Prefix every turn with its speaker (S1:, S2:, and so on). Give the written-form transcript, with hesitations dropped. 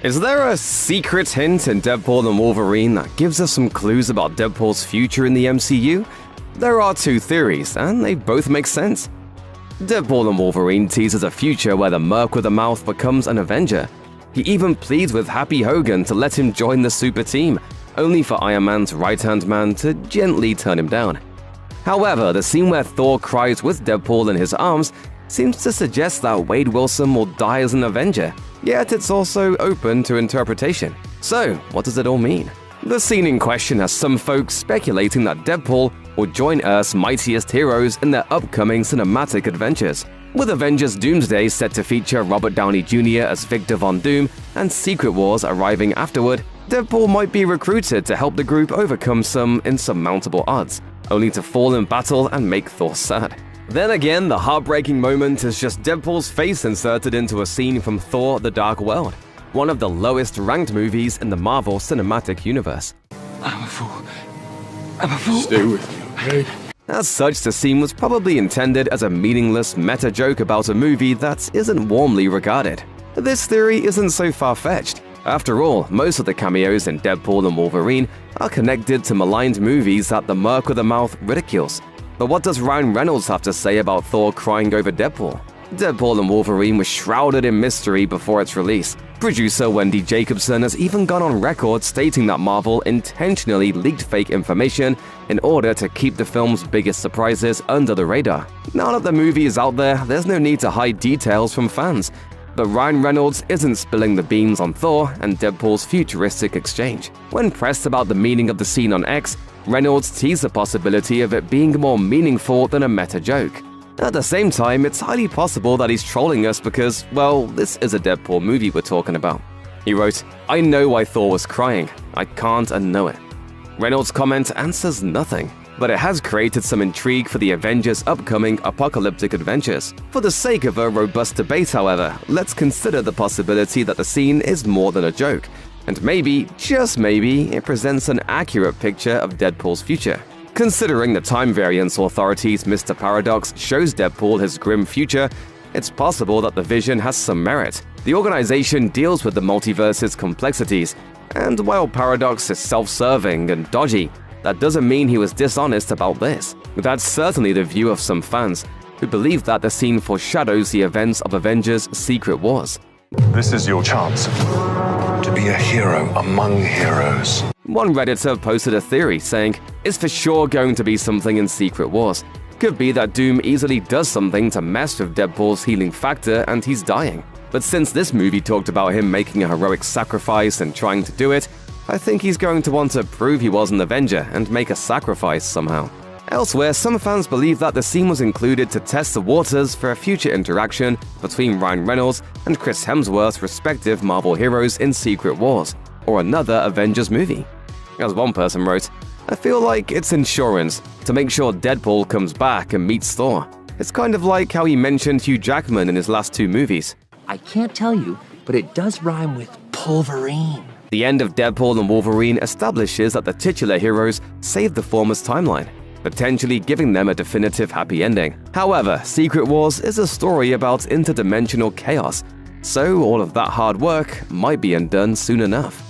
S1: Is there a secret hint in Deadpool and Wolverine that gives us some clues about Deadpool's future in the MCU? There are two theories, and they both make sense. Deadpool and Wolverine teases a future where the Merc with a Mouth becomes an Avenger. He even pleads with Happy Hogan to let him join the super team, only for Iron Man's right-hand man to gently turn him down. However, the scene where Thor cries with Deadpool in his arms seems to suggest that Wade Wilson will die as an Avenger, yet it's also open to interpretation. So, what does it all mean? The scene in question has some folks speculating that Deadpool will join Earth's mightiest heroes in their upcoming cinematic adventures. With Avengers Doomsday set to feature Robert Downey Jr. as Victor Von Doom and Secret Wars arriving afterward, Deadpool might be recruited to help the group overcome some insurmountable odds, only to fall in battle and make Thor sad. Then again, the heartbreaking moment is just Deadpool's face inserted into a scene from Thor: The Dark World, one of the lowest ranked movies in the Marvel Cinematic Universe.
S2: I'm a fool. I'm a fool.
S3: Stay with me, okay?
S1: As such, the scene was probably intended as a meaningless meta joke about a movie that isn't warmly regarded. This theory isn't so far-fetched. After all, most of the cameos in Deadpool and Wolverine are connected to maligned movies that the Merc with a Mouth ridicules. But what does Ryan Reynolds have to say about Thor crying over Deadpool? Deadpool and Wolverine was shrouded in mystery before its release. Producer Wendy Jacobson has even gone on record stating that Marvel intentionally leaked fake information in order to keep the film's biggest surprises under the radar. Now that the movie is out there, there's no need to hide details from fans. But Ryan Reynolds isn't spilling the beans on Thor and Deadpool's futuristic exchange. When pressed about the meaning of the scene on X, Reynolds teased the possibility of it being more meaningful than a meta joke. At the same time, it's highly possible that he's trolling us because, well, this is a Deadpool movie we're talking about. He wrote, "I know why Thor was crying. I can't unknow it." Reynolds' comment answers nothing, but it has created some intrigue for the Avengers' upcoming apocalyptic adventures. For the sake of a robust debate, however, let's consider the possibility that the scene is more than a joke, and maybe, just maybe, it presents an accurate picture of Deadpool's future. Considering the time variance authorities' Mr. Paradox shows Deadpool his grim future, it's possible that the vision has some merit. The organization deals with the multiverse's complexities, and while Paradox is self-serving and dodgy, that doesn't mean he was dishonest about this. That's certainly the view of some fans, who believe that the scene foreshadows the events of Avengers: Secret Wars.
S4: This is your chance to be a hero among heroes.
S1: One Redditor posted a theory saying, "It's for sure going to be something in Secret Wars. Could be that Doom easily does something to mess with Deadpool's healing factor and he's dying. But since this movie talked about him making a heroic sacrifice and trying to do it, I think he's going to want to prove he was an Avenger and make a sacrifice somehow." Elsewhere, some fans believe that the scene was included to test the waters for a future interaction between Ryan Reynolds and Chris Hemsworth's respective Marvel heroes in Secret Wars, or another Avengers movie. As one person wrote, "I feel like it's insurance to make sure Deadpool comes back and meets Thor. It's kind of like how he mentioned Hugh Jackman in his last two movies."
S2: I can't tell you, but it does rhyme with pulverine.
S1: The end of Deadpool and Wolverine establishes that the titular heroes saved the former's timeline, potentially giving them a definitive happy ending. However, Secret Wars is a story about interdimensional chaos, so all of that hard work might be undone soon enough.